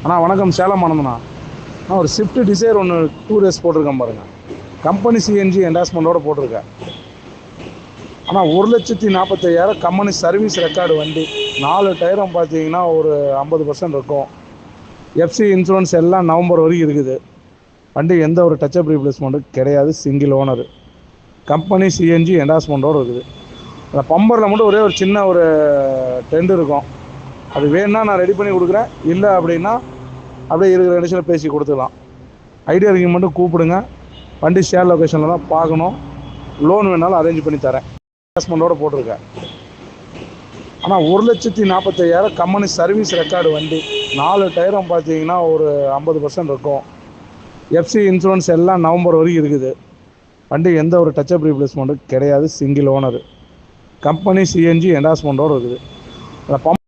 அண்ணா வணக்கம், சேலம் ஆனந்தண்ணா. நான் ஒரு ஸ்விஃப்ட் டிசைர் ஒன்று 2 டேஸ் போட்டிருக்கேன் பாருங்கள். கம்பெனி சிஎன்ஜி என்டாஸ்மெண்ட்டோடு போட்டிருக்கேன். ஆனால் 1,45,000 கம்பெனி சர்வீஸ் ரெக்கார்டு வண்டி. 4 டயரும் பார்த்தீங்கன்னா ஒரு 50% இருக்கும். எஃப்சி இன்சூரன்ஸ் எல்லாம் நவம்பர் வரைக்கும் இருக்குது. வண்டி எந்த ஒரு டச்சப் ரீப்ளேஸ்மெண்ட்டும் கிடையாது. Single owner. கம்பெனி சிஎன்ஜி என்டாஸ்மெண்ட்டோடு இருக்குது. அந்த பம்பரில் மட்டும் ஒரே ஒரு சின்ன ஒரு டெண்ட் இருக்கும். அது வேணுன்னா நான் ரெடி பண்ணி கொடுக்குறேன். இல்லை அப்படின்னா அப்படியே இருக்கிற இடத்துல பேசி கொடுத்துக்கலாம். ஐடியா இருக்கீங்க மட்டும் கூப்பிடுங்க. வண்டி ஷேர் லொக்கேஷனில் தான் பார்க்கணும். லோன் வேணாலும் அரேஞ்ச் பண்ணி தரேன். இன்வெஸ்ட்மெண்ட்டோடு போட்டிருக்கேன். ஆனால் 1,45,000 கம்பெனி சர்வீஸ் ரெக்கார்டு வண்டி. 4 டயரும் பார்த்தீங்கன்னா ஒரு 50% இருக்கும். எஃப்சி இன்சூரன்ஸ் எல்லாம் நவம்பர் வரைக்கும் இருக்குது. வண்டி எந்த ஒரு டச்சப் ரீப்ளேஸ்மெண்ட்டும் கிடையாது. Single owner. கம்பெனி சிஎன்ஜி என்டாஸ்மெண்ட்டோடு இருக்குது. அந்த